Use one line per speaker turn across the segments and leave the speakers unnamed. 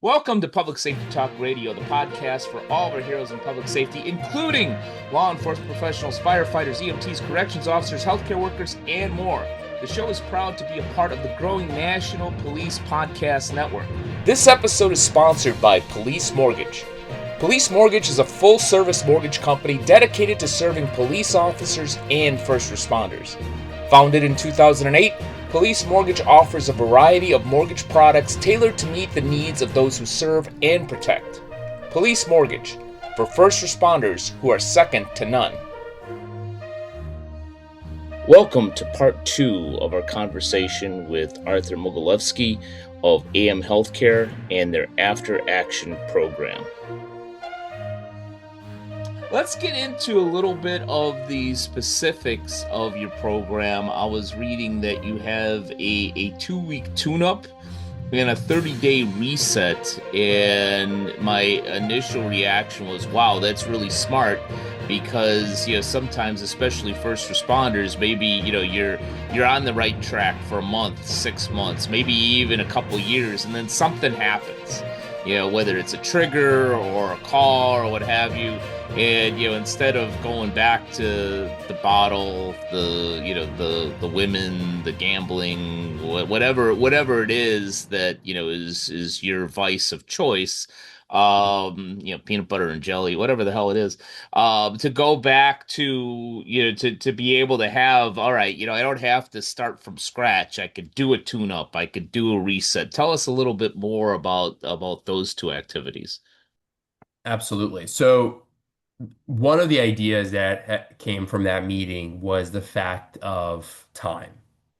Welcome to Public Safety Talk Radio, the podcast for all of our heroes in public safety, including law enforcement professionals, firefighters, EMTs, corrections officers, healthcare workers, and more. The show is proud to be a part of the growing National Police Podcast Network. This episode is sponsored by Police Mortgage. Police Mortgage is a full-service mortgage company dedicated to serving police officers and first responders. Founded in 2008, Police Mortgage offers a variety of mortgage products tailored to meet the needs of those who serve and protect. Police Mortgage, for first responders who are second to none. Welcome to part 2 of our conversation with Arthur Mogilevsky of AM Healthcare and their After Action program. Let's get into a little bit of the specifics of your program. I was reading that you have a 2-week tune-up and a 30-day reset, and my initial reaction was, wow, that's really smart, because sometimes, especially first responders, maybe you're on the right track for a month, 6 months, maybe even a couple years, and then something happens, whether it's a trigger or a call or what have you. And instead of going back to the bottle, the women, the gambling, whatever it is that is your vice of choice, peanut butter and jelly, whatever the hell it is, to go back to to be able to have, all right, I don't have to start from scratch. I could do a tune-up. I could do a reset. Tell us a little bit more about those two activities.
Absolutely. So one of the ideas that came from that meeting was the fact of time,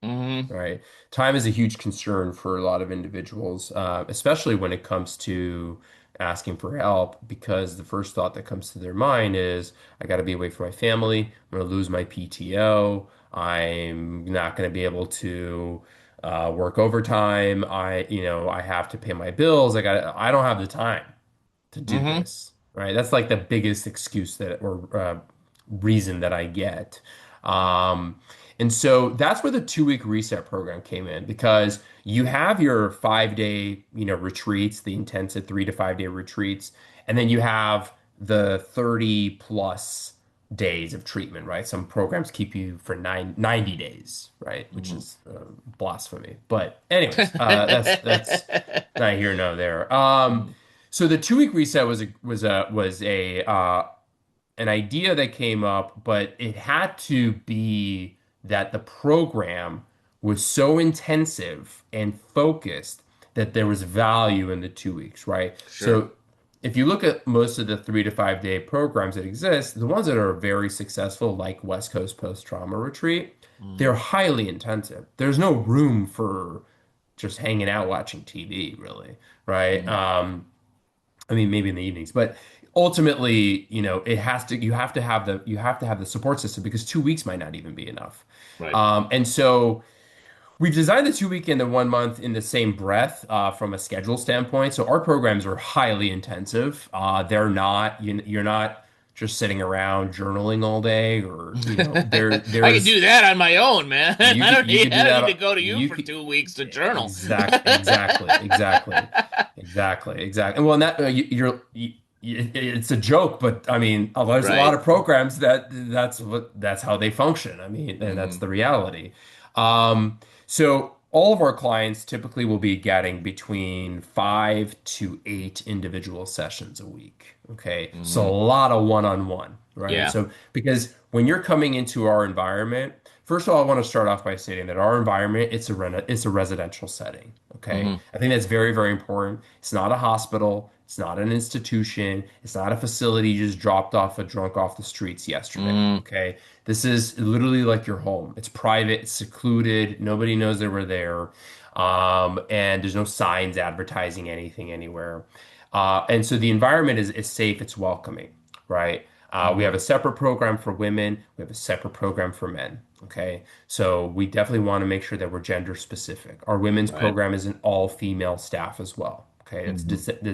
Mm-hmm.
right? Time is a huge concern for a lot of individuals, especially when it comes to asking for help, because the first thought that comes to their mind is, I got to be away from my family. I'm going to lose my PTO. I'm not going to be able to work overtime. I have to pay my bills. I don't have the time to do
Mm-hmm.
this, right? That's like the biggest excuse that or reason that I get. Um, and so that's where the 2-week reset program came in because you have your 5-day, retreats, the intensive 3 to 5 day retreats, and then you have the 30 plus days of treatment, right? Some programs keep you for 90 days, right? Which
Mm-hmm.
is blasphemy. But anyways, that's not here nor there. So the 2-week reset was a an idea that came up, but it had to be that the program was so intensive and focused that there was value in the 2 weeks, right?
Sure.
So if you look at most of the 3 to 5 day programs that exist, the ones that are very successful, like West Coast Post-Trauma Retreat, they're
Mm,
highly intensive. There's no room for just hanging out watching TV, really, right?
mm,
I mean, maybe in the evenings, but ultimately, you have to have the support system because 2 weeks might not even be enough.
right.
And so we've designed the 2 week and the 1 month in the same breath from a schedule standpoint. So our programs are highly intensive. They're not, you're not just sitting around journaling all day or,
I can
there's
do that on my own, man.
you could you could
I
do
don't need to
that.
go to you
You
for
could
2 weeks to journal.
exactly. And well, and that it's a joke, but I mean, there's a lot
Right.
of programs that's how they function. I mean, and that's
Hmm.
the reality. So all of our clients typically will be getting between 5 to 8 individual sessions a week. Okay, so a
Hmm.
lot of one-on-one, right?
Yeah.
So because when you're coming into our environment, first of all, I want to start off by stating that our environment, it's a residential setting. Okay.
Hmm.
I think that's very, very important. It's not a hospital. It's not an institution. It's not a facility you just dropped off a drunk off the streets yesterday.
Hmm.
Okay. This is literally like your home. It's private, it's secluded. Nobody knows that we're there. And there's no signs advertising anything anywhere. And so the environment is safe, it's welcoming, right? We
Hmm.
have a separate program for women. We have a separate program for men. Okay. So we definitely want to make sure that we're gender specific. Our women's
Right.
program is an all female staff as well. Okay.
Hmm.
It's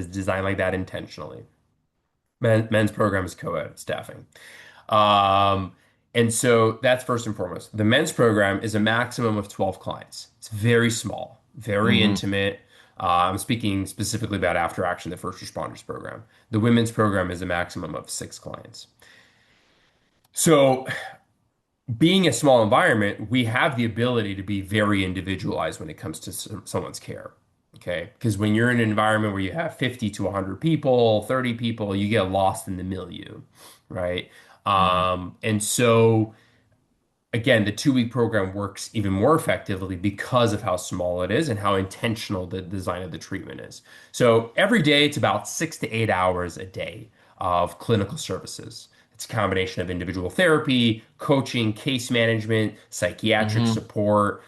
designed like that intentionally. Men's program is co-ed staffing. And so that's first and foremost. The men's program is a maximum of 12 clients. It's very small, very
Hmm.
intimate. I'm speaking specifically about After Action, the first responders program. The women's program is a maximum of 6 clients. So, being a small environment, we have the ability to be very individualized when it comes to someone's care. Okay. Because when you're in an environment where you have 50 to 100 people, 30 people, you get lost in the milieu, right?
Mhm.
And so, again, the 2 week program works even more effectively because of how small it is and how intentional the design of the treatment is. So every day, it's about 6 to 8 hours a day of clinical services. It's a combination of individual therapy, coaching, case management, psychiatric
Mhm.
support,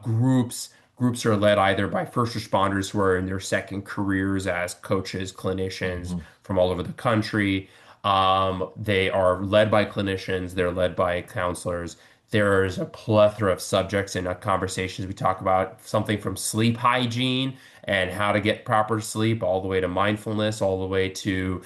groups. Groups are led either by first responders who are in their second careers as coaches, clinicians
Mhm.
from all over the country. They are led by clinicians, they're led by counselors. There's a plethora of subjects and conversations. We talk about something from sleep hygiene and how to get proper sleep, all the way to mindfulness, all the way to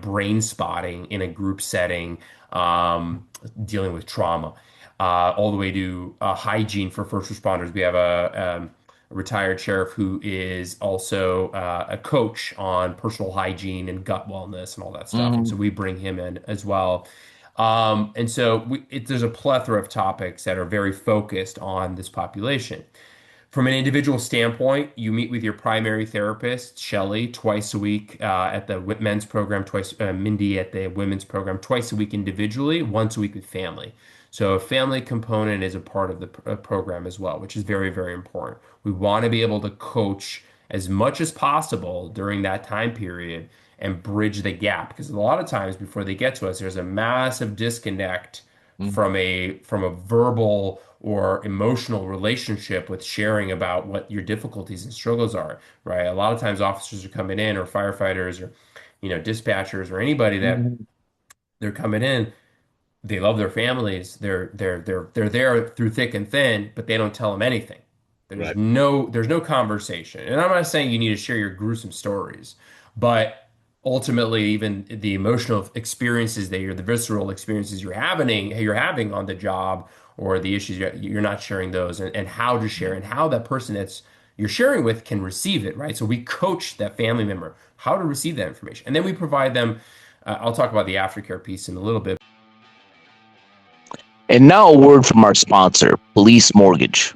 brain spotting in a group setting, dealing with trauma, all the way to hygiene for first responders. We have a retired sheriff who is also a coach on personal hygiene and gut wellness and all that stuff. And so
Mhm.
we bring him in as well. And so there's a plethora of topics that are very focused on this population. From an individual standpoint, you meet with your primary therapist, Shelley, twice a week at the men's program, Mindy at the women's program, twice a week individually, once a week with family. So a family component is a part of the program as well, which is very, very important. We want to be able to coach as much as possible during that time period and bridge the gap because a lot of times before they get to us, there's a massive disconnect
Mhm.
from a verbal or emotional relationship with sharing about what your difficulties and struggles are, right? A lot of times officers are coming in or firefighters or dispatchers or anybody that
Mhm.
they're coming in, they love their families. They're there through thick and thin, but they don't tell them anything.
Right.
There's no conversation. And I'm not saying you need to share your gruesome stories, but ultimately, even the emotional experiences that the visceral experiences you're having on the job or the issues you're not sharing those and how to share and how that person that's you're sharing with can receive it, right? So we coach that family member how to receive that information, and then we provide them. I'll talk about the aftercare piece in a little bit.
And now a word from our sponsor, Police Mortgage.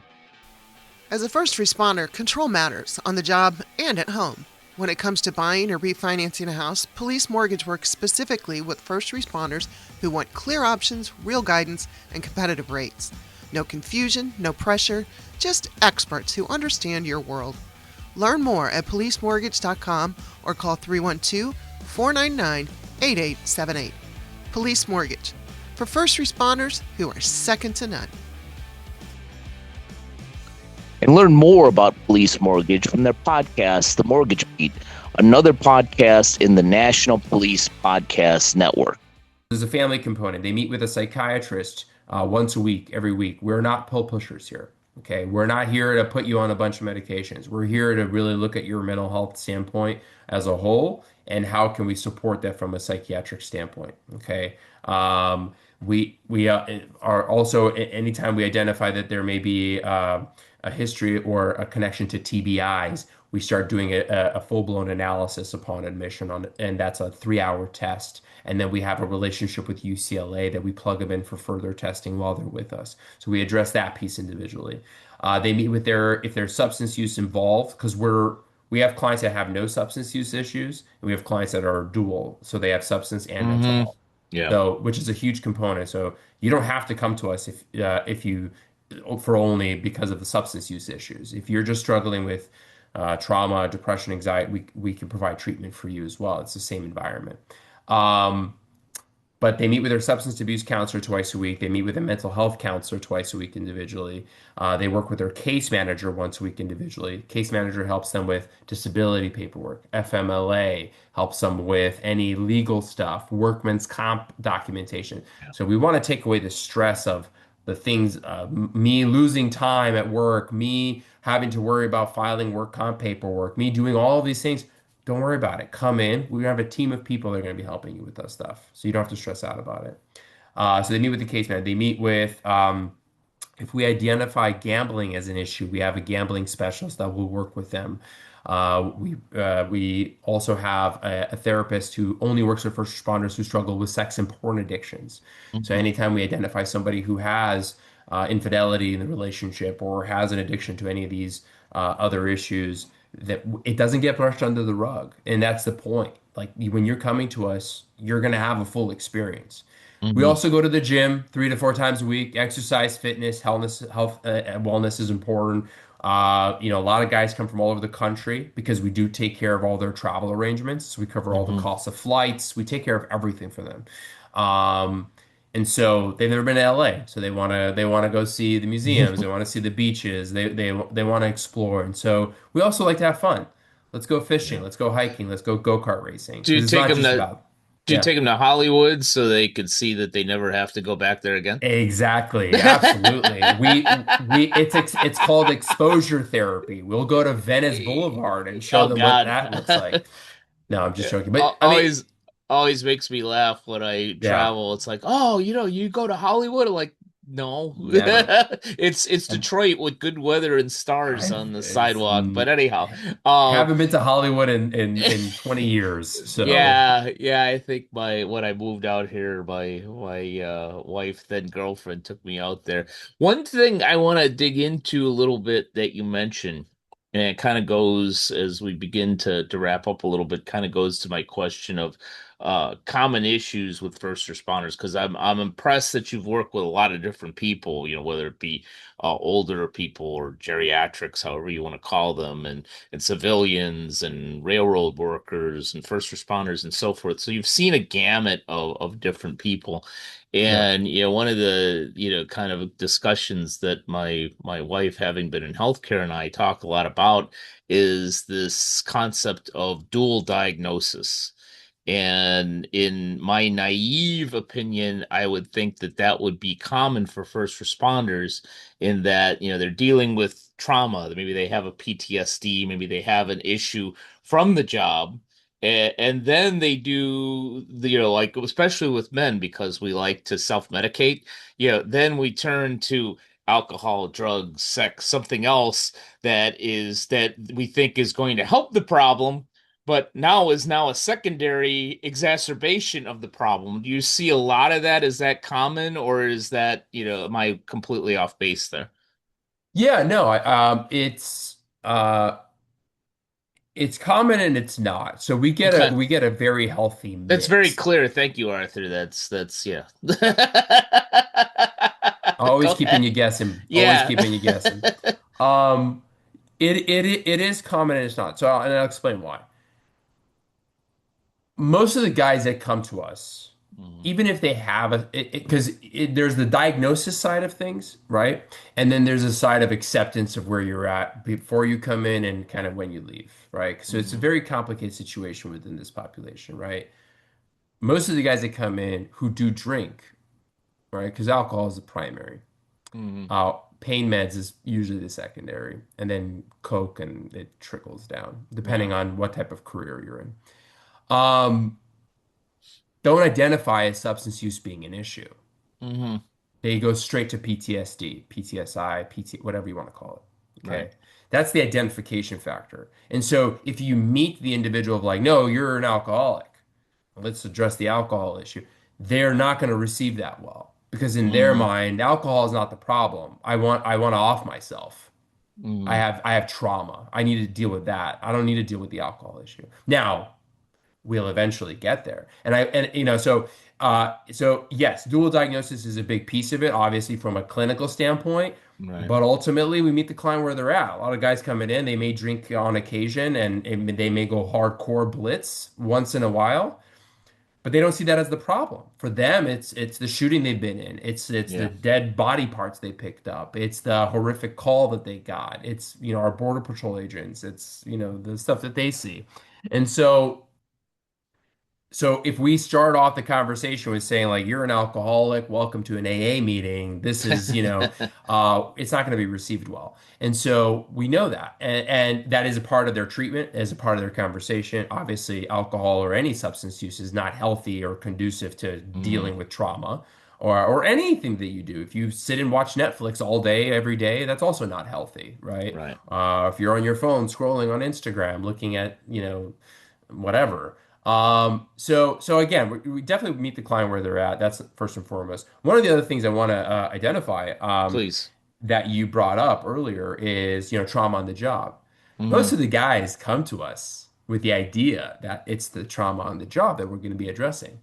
As a first responder, control matters on the job and at home. When it comes to buying or refinancing a house, Police Mortgage works specifically with first responders who want clear options, real guidance, and competitive rates. No confusion, no pressure, just experts who understand your world. Learn more at policemortgage.com or call 312 499 8878. Police Mortgage, for first responders who are second to none.
And learn more about Police Mortgage from their podcast, The Mortgage Beat, another podcast in the National Police Podcast Network.
There's a family component. They meet with a psychiatrist once a week, every week. We're not pill pushers here. Okay. We're not here to put you on a bunch of medications. We're here to really look at your mental health standpoint as a whole and how can we support that from a psychiatric standpoint. Okay. We are also anytime we identify that there may be a history or a connection to TBIs, we start doing a full-blown analysis upon admission and that's a 3-hour test. And then we have a relationship with UCLA that we plug them in for further testing while they're with us. So we address that piece individually. They meet with if there's substance use involved, because we have clients that have no substance use issues, and we have clients that are dual, so they have substance and mental
Mhm.
health.
Yeah.
So, which is a huge component. So you don't have to come to us if you for only because of the substance use issues. If you're just struggling with trauma, depression, anxiety, we can provide treatment for you as well. It's the same environment. Um, but they meet with their substance abuse counselor twice a week. They meet with a mental health counselor twice a week individually. They work with their case manager once a week individually. Case manager helps them with disability paperwork. FMLA helps them with any legal stuff, workman's comp documentation.
Yeah.
So we want to take away the stress of the things, me losing time at work, me having to worry about filing work comp paperwork, me doing all of these things. Don't worry about it. Come in. We have a team of people that are going to be helping you with that stuff. So you don't have to stress out about it. So they meet with the case manager. They meet with If we identify gambling as an issue, we have a gambling specialist that will work with them. We also have a therapist who only works with first responders who struggle with sex and porn addictions. So
Mhm.
anytime we identify somebody who has infidelity in the relationship or has an addiction to any of these other issues, that it doesn't get brushed under the rug, and that's the point. Like when you're coming to us, you're going to have a full experience. We
Mhm.
also go to the gym 3 to 4 times a week. Exercise, fitness, health, and wellness is important. A lot of guys come from all over the country because we do take care of all their travel arrangements. So we cover all the
Mhm.
costs of flights. We take care of everything for them. Um, and so they've never been to LA, so they want to go see the museums. They want to see the beaches. They want to explore. And so we also like to have fun. Let's go fishing.
Yeah.
Let's go hiking. Let's go go-kart racing
Do you
because it's
take
not
them
just
to
about
do you
yeah.
take them to Hollywood so they could see that they never have to go back there again?
Exactly. Absolutely. It's called exposure therapy. We'll go to Venice Boulevard and show
Oh
them what
God.
that looks like. No, I'm just
Yeah.
joking. But I mean,
Always makes me laugh when I
yeah,
travel. It's like, oh, you go to Hollywood. I'm like, no.
never.
It's
I've,
Detroit with good weather and stars
I've
on the
it's,
sidewalk. But anyhow, uh,
haven't been to Hollywood in 20 years. So,
yeah, I think my when I moved out here, my wife then girlfriend took me out there. One thing I want to dig into a little bit that you mentioned, and it kind of goes as we begin to wrap up a little bit, kind of goes to my question of common issues with first responders, because I'm impressed that you've worked with a lot of different people, whether it be older people or geriatrics, however you want to call them, and civilians and railroad workers and first responders and so forth. So you've seen a gamut of different people.
yeah,
And one of the kind of discussions that my wife, having been in healthcare, and I talk a lot about is this concept of dual diagnosis. And in my naive opinion, I would think that that would be common for first responders in that, they're dealing with trauma. Maybe they have a PTSD, maybe they have an issue from the job. And then they do like, especially with men, because we like to self-medicate, then we turn to alcohol, drugs, sex, something else that we think is going to help the problem, but now is now a secondary exacerbation of the problem. Do you see a lot of that? Is that common, or is that, am I completely off base there?
yeah. No, it's common and it's not. So
Okay.
we get a very healthy
That's very
mix.
clear. Thank you, Arthur. That's yeah.
Always
Go
keeping
ahead.
you guessing. Always
Yeah.
keeping you guessing. Um, it is common and it's not. And I'll explain why. Most of the guys that come to us,
Mhm.
even if they have because there's the diagnosis side of things, right? And then there's a side of acceptance of where you're at before you come in and kind of when you leave, right? So it's a
Mhm.
very complicated situation within this population, right? Most of the guys that come in who do drink, right? Because alcohol is the primary.
Mhm.
Pain meds is usually the secondary, and then coke, and it trickles down depending
Yeah.
on what type of career you're in. Um, don't identify as substance use being an issue.
Mhm.
They go straight to PTSD, PTSI, PT, whatever you want to call it.
Right.
Okay. That's the identification factor. And so if you meet the individual of like, no, you're an alcoholic, let's address the alcohol issue, they're not going to receive that well because in their
Mhm.
mind, alcohol is not the problem. I want to off myself.
Mhm.
I have trauma. I need to deal with that. I don't need to deal with the alcohol issue. Now, we'll eventually get there. So yes, dual diagnosis is a big piece of it, obviously from a clinical standpoint.
Right.
But ultimately, we meet the client where they're at. A lot of guys coming in, they may drink on occasion and they may go hardcore blitz once in a while, but they don't see that as the problem. For them, it's the shooting they've been in. It's the
Yeah.
dead body parts they picked up. It's the horrific call that they got. It's, our border patrol agents. It's, the stuff that they see. And so if we start off the conversation with saying like you're an alcoholic, welcome to an AA meeting, this is, it's not going to be received well. And so we know that. And that is a part of their treatment, as a part of their conversation. Obviously, alcohol or any substance use is not healthy or conducive to
Mhm.
dealing with trauma or anything that you do. If you sit and watch Netflix all day, every day, that's also not healthy, right?
Right.
If you're on your phone scrolling on Instagram, looking at, whatever. So again, we definitely meet the client where they're at. That's first and foremost. One of the other things I want to identify
Please.
that you brought up earlier is, trauma on the job. Most
Hmm.
of the guys come to us with the idea that it's the trauma on the job that we're going to be addressing.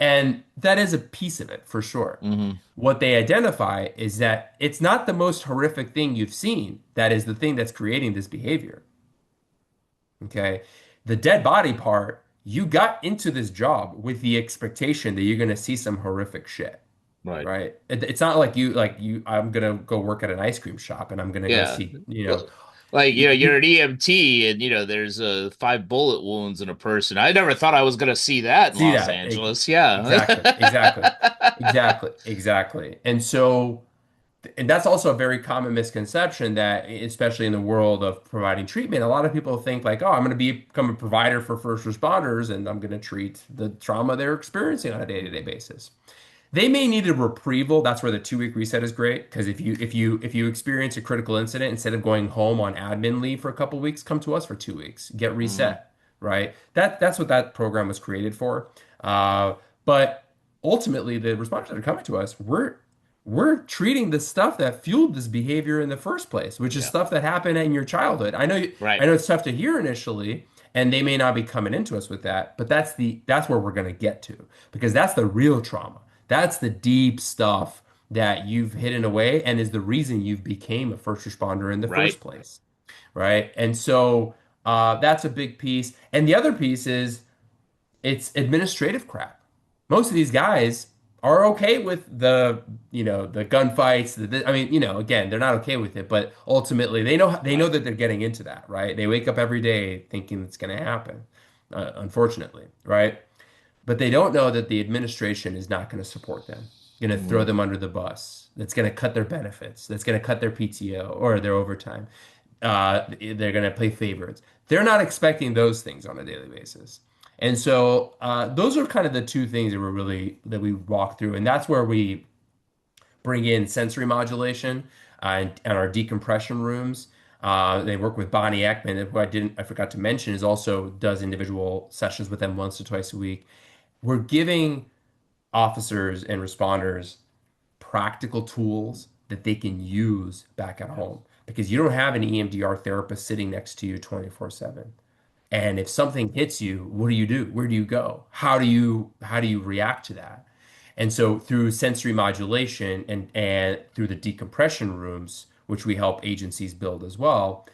And that is a piece of it for sure.
Hmm.
What they identify is that it's not the most horrific thing you've seen that is the thing that's creating this behavior. Okay. The dead body part, you got into this job with the expectation that you're going to see some horrific shit,
Right.
right? It's not like you, I'm going to go work at an ice cream shop and I'm going to go
Yeah.
see,
Well, like,
you,
you're
you
an EMT and, there's 5 bullet wounds in a person. I never thought I was going to see that in
see
Los
that.
Angeles. Yeah.
Exactly. And that's also a very common misconception that, especially in the world of providing treatment, a lot of people think like, oh, I'm going to become a provider for first responders and I'm going to treat the trauma they're experiencing on a day-to-day basis. They may need a reprieval. That's where the 2 week reset is great because if you experience a critical incident, instead of going home on admin leave for a couple weeks, come to us for 2 weeks, get
Hmm.
reset, right? That's what that program was created for. But ultimately, the responders that are coming to us, we're treating the stuff that fueled this behavior in the first place, which is
Yeah.
stuff that happened in your childhood. I
Right.
know it's tough to hear initially, and they may not be coming into us with that, but that's where we're going to get to because that's the real trauma. That's the deep stuff that you've hidden away and is the reason you became a first responder in the
Right.
first place, right? And so that's a big piece. And the other piece is it's administrative crap. Most of these guys are okay with the gunfights. I mean, again, they're not okay with it, but ultimately they know
Right.
that they're getting into that, right? They wake up every day thinking it's going to happen, unfortunately, right? But they don't know that the administration is not going to support them, going to throw
Hmm.
them under the bus. That's going to cut their benefits. That's going to cut their PTO or their overtime. They're going to play favorites. They're not expecting those things on a daily basis. And so those are kind of the two things that we walk through, and that's where we bring in sensory modulation and our decompression rooms. They work with Bonnie Eckman, who I forgot to mention, is also does individual sessions with them once or twice a week. We're giving officers and responders practical tools that they can use back at
Yeah.
home because you don't have an EMDR therapist sitting next to you 24/7. And if something hits you, what do you do? Where do you go? How do you react to that? And so through sensory modulation and through the decompression rooms, which we help agencies build as well,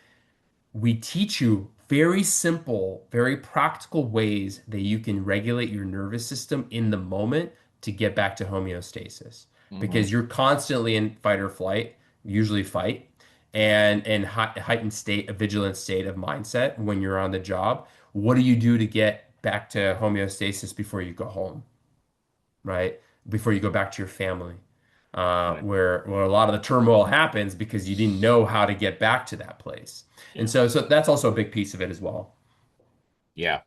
we teach you very simple, very practical ways that you can regulate your nervous system in the moment to get back to homeostasis.
Hmm.
Because you're constantly in fight or flight, usually fight, and heightened state, a vigilant state of mindset when you're on the job. What do you do to get back to homeostasis before you go home, right? Before you go back to your family,
Right.
where a lot of the turmoil happens because you didn't know how to get back to that place. And
Yeah.
so that's also a big piece of it as well.
Yeah.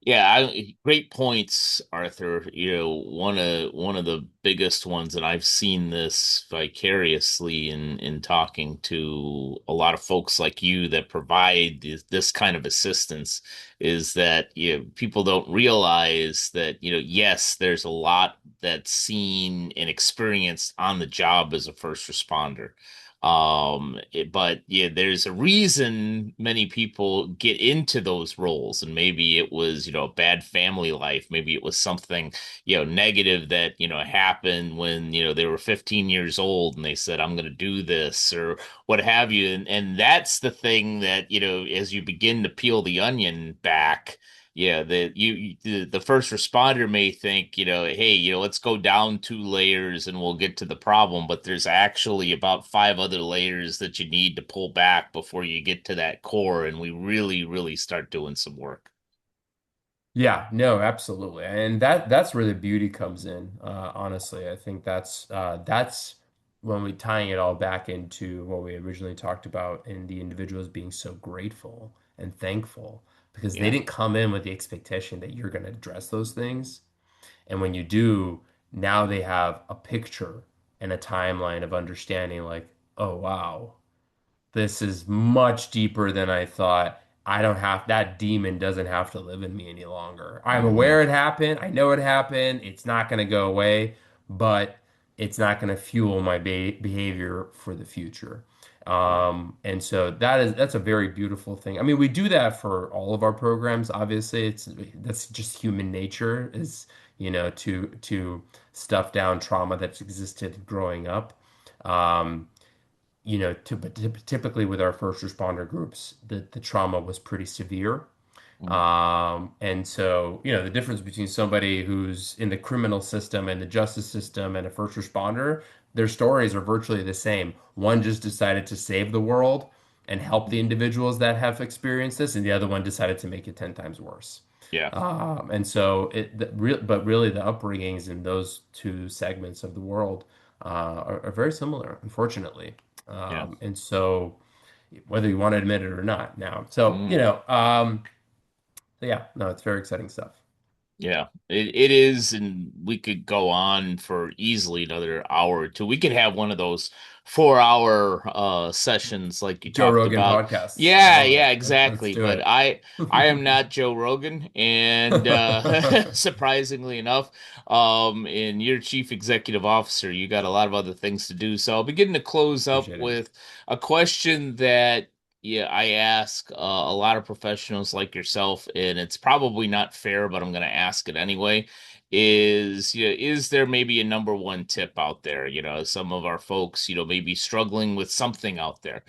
Yeah, great points, Arthur. One of the biggest ones, and I've seen this vicariously in talking to a lot of folks like you that provide this kind of assistance, is that people don't realize that yes, there's a lot that's seen and experienced on the job as a first responder. But yeah, there's a reason many people get into those roles, and maybe it was a bad family life, maybe it was something negative that happened when they were 15 years old and they said I'm going to do this or what have you, and that's the thing that as you begin to peel the onion back. Yeah, the first responder may think, hey, let's go down 2 layers and we'll get to the problem, but there's actually about 5 other layers that you need to pull back before you get to that core, and we really, really start doing some work.
Yeah, no, absolutely. And that's where the beauty comes in. Honestly, I think that's when we tying it all back into what we originally talked about in the individuals being so grateful and thankful because they
Yeah.
didn't come in with the expectation that you're going to address those things. And when you do, now they have a picture and a timeline of understanding like, oh wow, this is much deeper than I thought. I don't have that demon doesn't have to live in me any longer. I'm
Hmm.
aware it happened. I know it happened. It's not going to go away, but it's not going to fuel my behavior for the future.
Yeah.
And so that's a very beautiful thing. I mean, we do that for all of our programs. Obviously, it's that's just human nature is, to stuff down trauma that's existed growing up. Um, but typically with our first responder groups, the trauma was pretty severe.
Mm.
And so, the difference between somebody who's in the criminal system and the justice system and a first responder, their stories are virtually the same. One just decided to save the world and help the individuals that have experienced this, and the other one decided to make it 10 times worse.
Yeah.
And so but really the upbringings in those two segments of the world are very similar, unfortunately.
Yeah.
And so whether you want to admit it or not now. So,
Mm.
yeah, no, it's very exciting stuff.
Yeah, it is, and we could go on for easily another hour or two. We could have one of those 4 hour sessions like you
Joe
talked
Rogan
about.
podcasts. I
Yeah,
love
yeah,
it. Let's
exactly.
do
But
it.
I am not Joe Rogan, and surprisingly enough, and you're chief executive officer, you got a lot of other things to do. So I'll begin to close up
Appreciate it.
with a question that yeah, I ask a lot of professionals like yourself, and it's probably not fair, but I'm going to ask it anyway. Is there maybe a number one tip out there? Some of our folks, maybe struggling with something out there.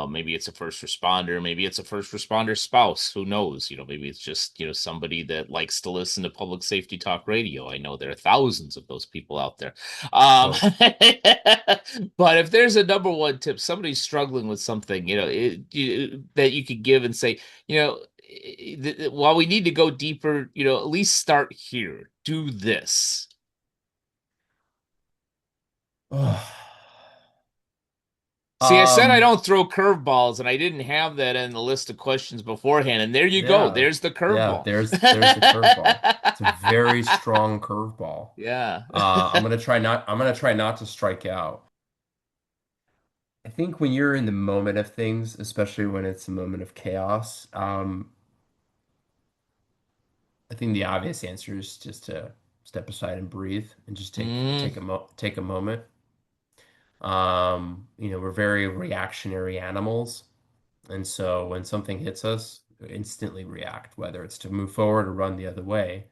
Maybe it's a first responder, maybe it's a first responder spouse. Who knows? Maybe it's just, somebody that likes to listen to public safety talk radio. I know there are thousands of those people out there. Um,
Well,
but if there's a number one tip, somebody's struggling with something, that you could give and say, while we need to go deeper, at least start here. Do this. See, I said I
um,
don't throw curveballs, and I didn't have that in the list of questions beforehand. And there you go.
yeah,
There's the
yeah,
curveball.
there's the curveball. It's a very strong curveball.
Yeah.
I'm gonna try not to strike out. I think when you're in the moment of things, especially when it's a moment of chaos, I think the obvious answer is just to step aside and breathe and just
Mm,
take a moment. We're very reactionary animals, and so when something hits us, we instantly react, whether it's to move forward or run the other way.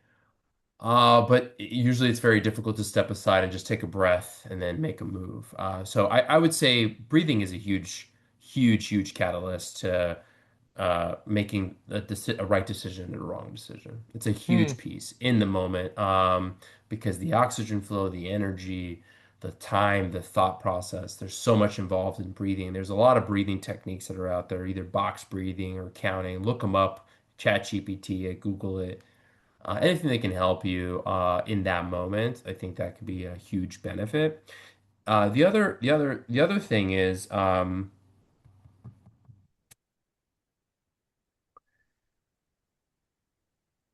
But usually it's very difficult to step aside and just take a breath and then make a move. So I would say breathing is a huge, huge, huge catalyst to making a right decision and a wrong decision. It's a
mm,
huge piece in the moment, because the oxygen flow, the energy, the time, the thought process, there's so much involved in breathing. There's a lot of breathing techniques that are out there, either box breathing or counting. Look them up, ChatGPT, Google it. Anything that can help you in that moment, I think that could be a huge benefit. The other thing is,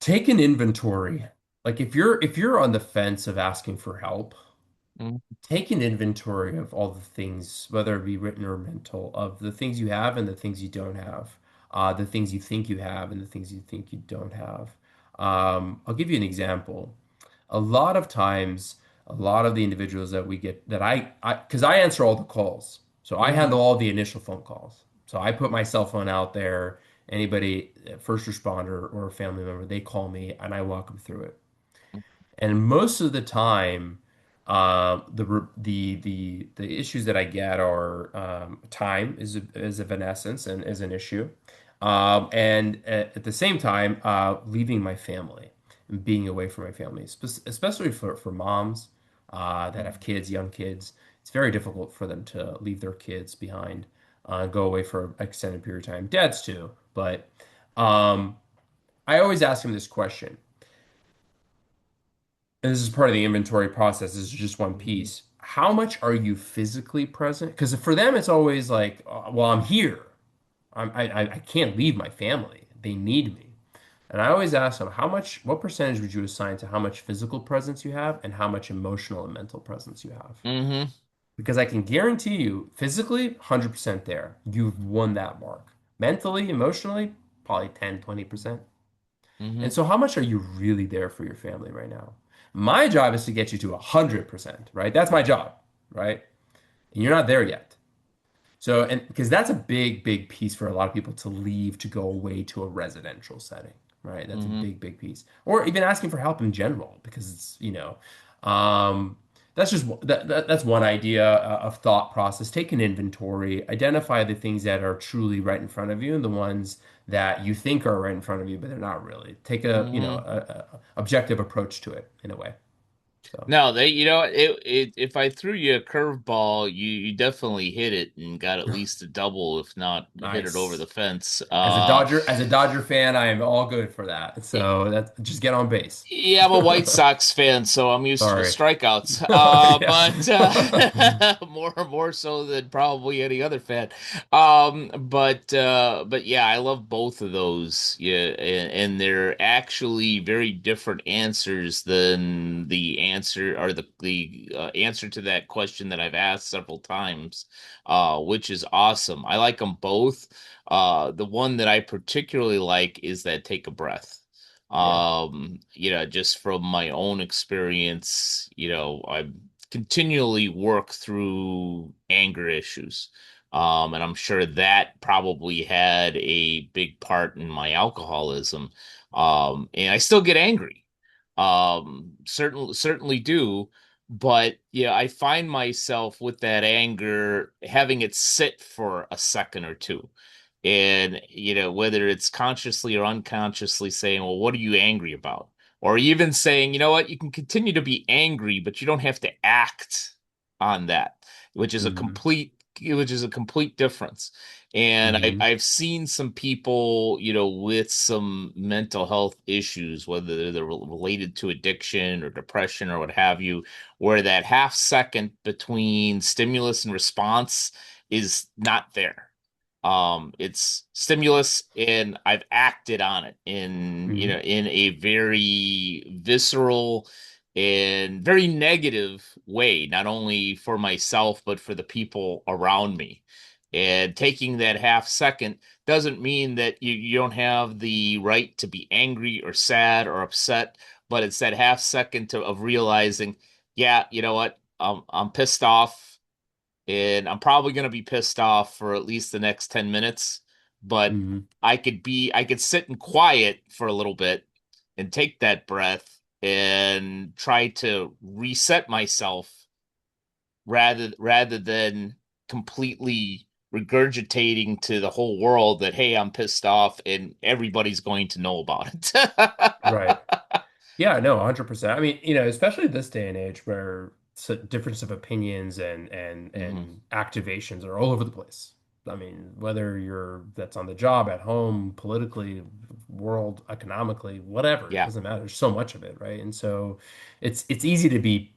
take an inventory. Like if you're on the fence of asking for help,
mm,
take an inventory of all the things, whether it be written or mental, of the things you have and the things you don't have, the things you think you have and the things you think you don't have. I'll give you an example. A lot of times, a lot of the individuals that we get that because I answer all the calls, so I
mm,
handle all the initial phone calls. So I put my cell phone out there. Anybody, first responder or a family member, they call me and I walk them through it. And most of the time, the issues that I get are time is of an essence and is an issue, and at the same time, leaving my family and being away from my family, especially for moms that have kids, young kids. It's very difficult for them to leave their kids behind, go away for an extended period of time. Dads too, but um, I always ask them this question. And this is part of the inventory process. This is just one
mm,
piece. How much are you physically present? Because for them, it's always like, well, I'm here. I can't leave my family. They need me. And I always ask them, what percentage would you assign to how much physical presence you have and how much emotional and mental presence you have?
Mm-hmm.
Because I can guarantee you, physically, 100% there. You've won that mark. Mentally, emotionally, probably 10, 20%.
Mm-hmm.
And so, how much are you really there for your family right now? My job is to get you to 100%, right? That's my job, right? And you're not there yet. So, and because that's a big, big piece for a lot of people to leave to go away to a residential setting, right? That's a
Mm-hmm.
big, big piece. Or even asking for help in general, because it's, um, that's just that's one idea of thought process. Take an inventory, identify the things that are truly right in front of you and the ones that you think are right in front of you, but they're not really. Take
Mm-hmm.
a objective approach to it in a way. So
No, if I threw you a curveball, you definitely hit it and got at least a double, if not hit it over
nice.
the fence.
As a Dodger fan, I am all good for that. So that's just get on base.
Yeah, I'm a White Sox fan, so I'm used to the
Sorry.
strikeouts.
Yeah.
But more so than probably any other fan. But yeah, I love both of those. Yeah, and they're actually very different answers than the answer or the answer to that question that I've asked several times, which is awesome. I like them both. The one that I particularly like is that take a breath.
Yeah.
Just from my own experience, I continually work through anger issues. And I'm sure that probably had a big part in my alcoholism. And I still get angry. Certainly do. But yeah, I find myself with that anger having it sit for a second or two. And, whether it's consciously or unconsciously saying, well, what are you angry about? Or even saying, you know what, you can continue to be angry, but you don't have to act on that, which is a
Hmm.
complete which is a complete difference. And
Hmm.
I've seen some people, with some mental health issues, whether they're related to addiction or depression or what have you, where that half second between stimulus and response is not there. It's stimulus and I've acted on it
Hmm.
in a very visceral and very negative way, not only for myself but for the people around me. And taking that half second doesn't mean that you don't have the right to be angry or sad or upset, but it's that half second of realizing, yeah, you know what, I'm pissed off and I'm probably going to be pissed off for at least the next 10 minutes, but
Hmm.
I could sit in quiet for a little bit and take that breath and try to reset myself rather than completely regurgitating to the whole world that, hey, I'm pissed off and everybody's going to know about it.
Right. Yeah, no, 100%. I mean, especially this day and age where difference of opinions and
Hmm.
and activations are all over the place. I mean, whether that's on the job, at home, politically, world, economically, whatever, it
Yeah.
doesn't matter. There's so much of it, right? And so it's easy to be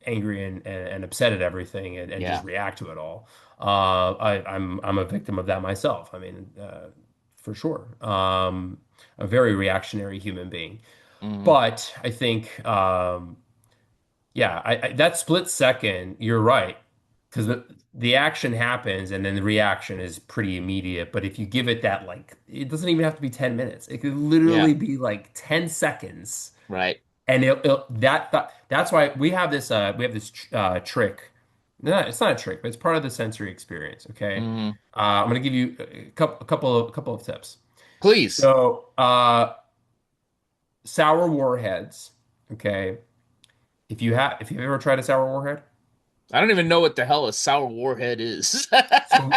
angry and upset at everything and just
Yeah.
react to it all. I'm a victim of that myself. I mean, for sure. A very reactionary human being.
Hmm.
But I think, yeah, that split second, you're right, because the action happens and then the reaction is pretty immediate. But if you give it that, like, it doesn't even have to be 10 minutes. It could
Yeah.
literally be like 10 seconds,
Right.
and that's why we have this trick. No, it's not a trick, but it's part of the sensory experience. Okay,
Hmm.
I'm gonna give you a couple of tips.
Please.
So, sour warheads. Okay, if you've ever tried a sour warhead,
I don't even know what the hell a sour warhead is.
so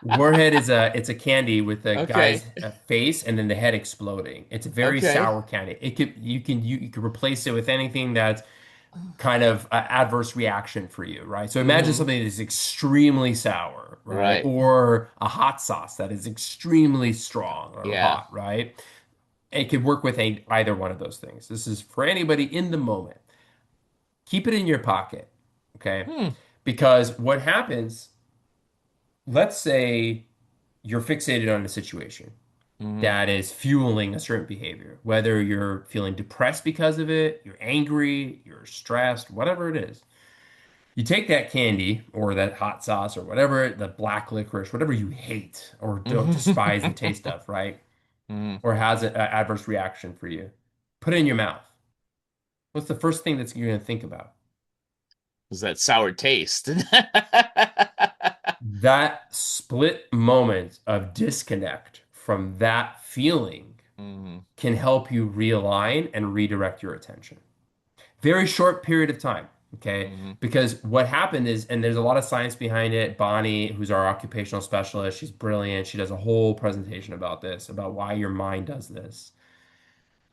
warhead it's a candy with a
Okay.
guy's face and then the head exploding. It's a very
Okay.
sour candy. You could replace it with anything that's kind of adverse reaction for you, right? So imagine
Hmm.
something that is extremely sour, right?
Right.
Or a hot sauce that is extremely strong or
Yeah.
hot, right? It could work with either one of those things. This is for anybody in the moment. Keep it in your pocket, okay?
Hmm.
Because what happens, let's say you're fixated on a situation.
Mm-hmm.
that is fueling a certain behavior. Whether you're feeling depressed because of it, you're angry, you're stressed, whatever it is. You take that candy or that hot sauce or whatever, the black licorice, whatever you hate or don't despise the taste of, right?
Mm-hmm.
Or has an adverse reaction for you. Put it in your mouth. What's the first thing that you're going to think about?
Is that sour taste?
That split moment of disconnect from that feeling
Mm-hmm.
can help you realign and redirect your attention. Very short period of time, okay?
Mm-hmm.
Because what happened is, and there's a lot of science behind it. Bonnie, who's our occupational specialist, she's brilliant. She does a whole presentation about this, about why your mind does this.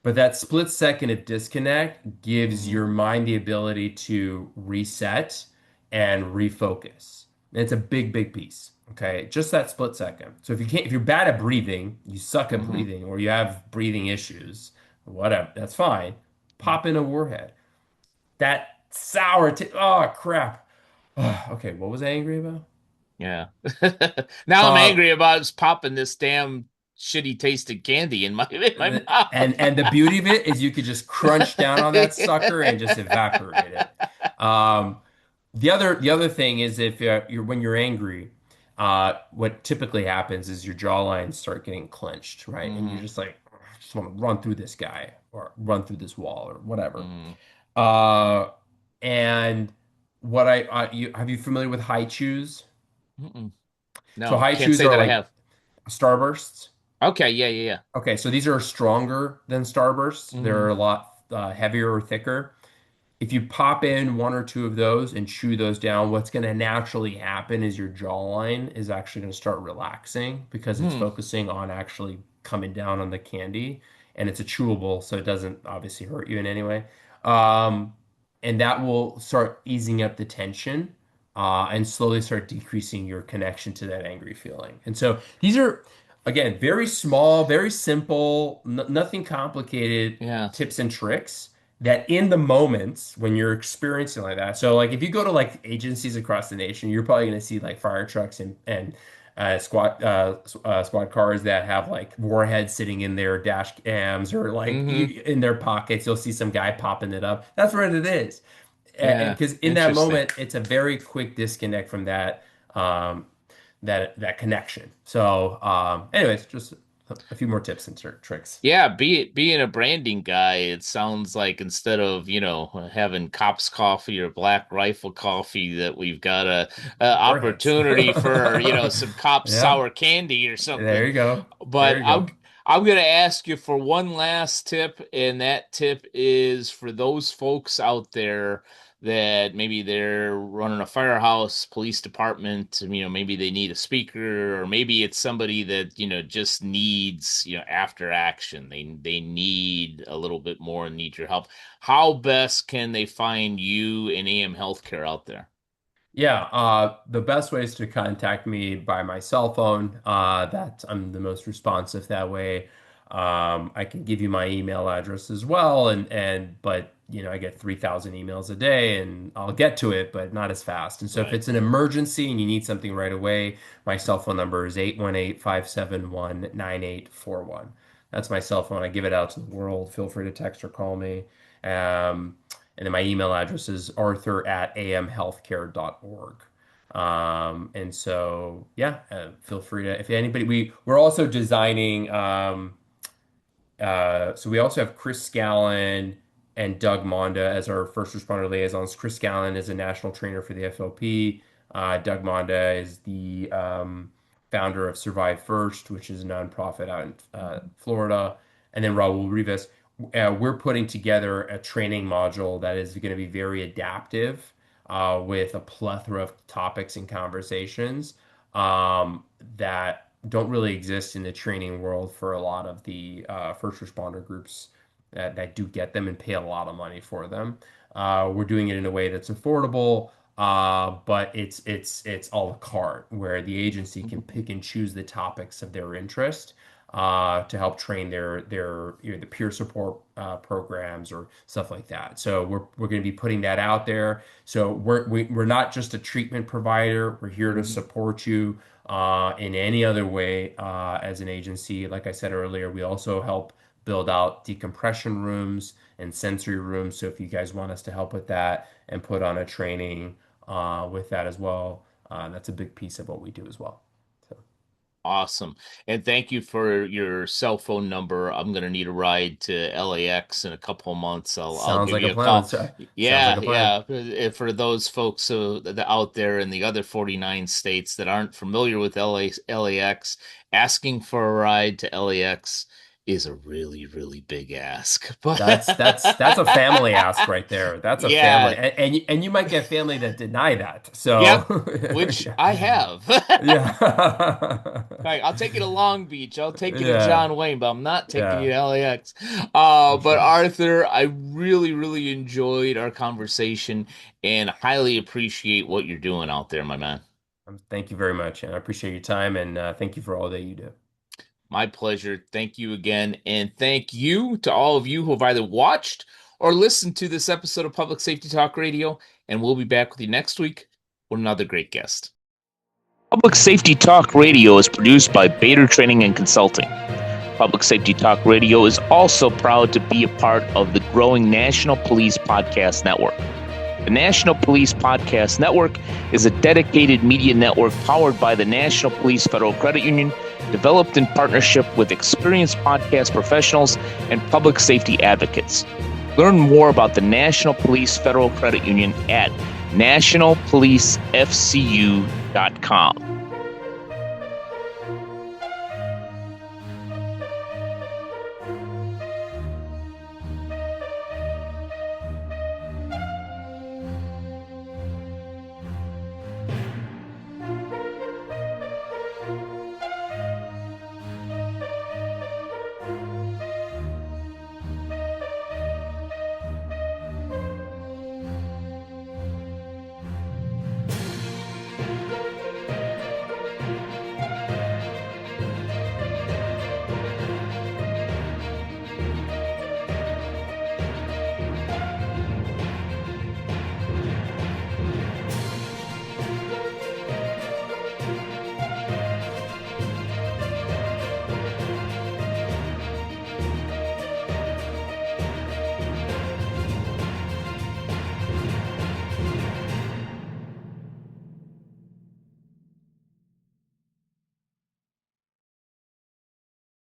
But that split second of disconnect gives
Mm-hmm.
your mind the ability to reset and refocus. And it's a big, big piece. Okay. Just that split second. So if you're bad at breathing, you suck at
Mm-hmm.
breathing, or you have breathing issues, whatever, that's fine. Pop in a warhead. That oh crap. Okay, what was I angry about?
Yeah. Now I'm
Uh,
angry about just popping this damn shitty tasted candy in my
and the
mouth.
beauty of it is you could just crunch down on that sucker and just evaporate it. Um, the other thing is if you're when you're angry, what typically happens is your jawlines start getting clenched, right? And you're
Hmm.
just like, I just want to run through this guy or run through this wall or whatever.
Hmm.
Uh, and what have you familiar with high chews?
Mm-mm.
So
No,
high
can't
chews
say
are
that I
like
have.
starbursts.
Okay, yeah, yeah,
Okay, so these are stronger than starbursts.
yeah. Hmm.
They're a lot heavier or thicker. If you pop in one or two of those and chew those down, what's going to naturally happen is your jawline is actually going to start relaxing because it's
Hmm.
focusing on actually coming down on the candy, and it's a chewable, so it doesn't obviously hurt you in any way. Um, and that will start easing up the tension, and slowly start decreasing your connection to that angry feeling. And so these are, again, very small, very simple, nothing complicated
Yeah.
tips and tricks that in the moments when you're experiencing like that. So like if you go to like agencies across the nation, you're probably going to see like fire trucks and squad cars that have like warheads sitting in their dash cams or like
Hmm.
in their pockets. You'll see some guy popping it up. That's what it is.
Yeah.
Because in that
Interesting.
moment, it's a very quick disconnect from um, that connection. So, anyways, just a few more tips and tricks.
Yeah, being a branding guy, it sounds like instead of, having Cops Coffee or Black Rifle Coffee, that we've got a
Warheads.
opportunity for, some Cops
Yeah,
sour candy or
there
something.
you go. There
But
you
I'm
go.
I'm gonna ask you for one last tip, and that tip is for those folks out there that maybe they're running a firehouse, police department, maybe they need a speaker, or maybe it's somebody that, just needs, after action. They need a little bit more and need your help. How best can they find you and AM Healthcare out there?
Yeah, the best way is to contact me by my cell phone. That I'm the most responsive that way. I can give you my email address as well, and but I get 3,000 emails a day, and I'll get to it, but not as fast. And so if
Right.
it's an emergency and you need something right away, my cell phone number is 818-571-9841. That's my cell phone. I give it out to the world. Feel free to text or call me. Um, and then my email address is arthur@amhealthcare.org. And so, yeah, feel free to, if anybody, we're also designing, so we also have Chris Scallon and Doug Monda as our first responder liaisons. Chris Scallon is a national trainer for the FLP. Doug Monda is the founder of Survive First, which is a nonprofit out in Florida. And then Raul Rivas. We're putting together a training module that is going to be very adaptive with a plethora of topics and conversations that don't really exist in the training world for a lot of the first responder groups that do get them and pay a lot of money for them. We're doing it in a way that's affordable, but it's a la carte, where the agency can pick and choose the topics of their interest to help train their the peer support programs or stuff like that. So we're going to be putting that out there. So we're not just a treatment provider. We're here to
Mhm.
support you. in any other way as an agency. Like I said earlier, we also help build out decompression rooms and sensory rooms. So if you guys want us to help with that and put on a training with that as well, that's a big piece of what we do as well. So
Awesome. And thank you for your cell phone number. I'm going to need a ride to LAX in a couple of months. I'll
sounds
give
like a
you a
plan.
call.
So, sounds like
Yeah,
a plan.
yeah. For those folks out there in the other 49 states that aren't familiar with LAX, asking for a ride to LAX is a really, really big ask. But
That's a family ask right there. That's a family,
yeah,
and you might get family that deny that. So
yep, which I have.
yeah, yeah,
Right, I'll take you to Long Beach. I'll take you to
yeah,
John Wayne, but I'm not taking you
yeah,
to LAX.
for
But
sure.
Arthur, I really, really enjoyed our conversation and highly appreciate what you're doing out there, my man.
Thank you very much, and I appreciate your time, and thank you for all that you do.
My pleasure. Thank you again. And thank you to all of you who have either watched or listened to this episode of Public Safety Talk Radio. And we'll be back with you next week with another great guest.
Public Safety Talk Radio is produced by Bader Training and Consulting. Public Safety Talk Radio is also proud to be a part of the growing National Police Podcast Network. The National Police Podcast Network is a dedicated media network powered by the National Police Federal Credit Union, developed in partnership with experienced podcast professionals and public safety advocates. Learn more about the National Police Federal Credit Union at nationalpolicefcu.com.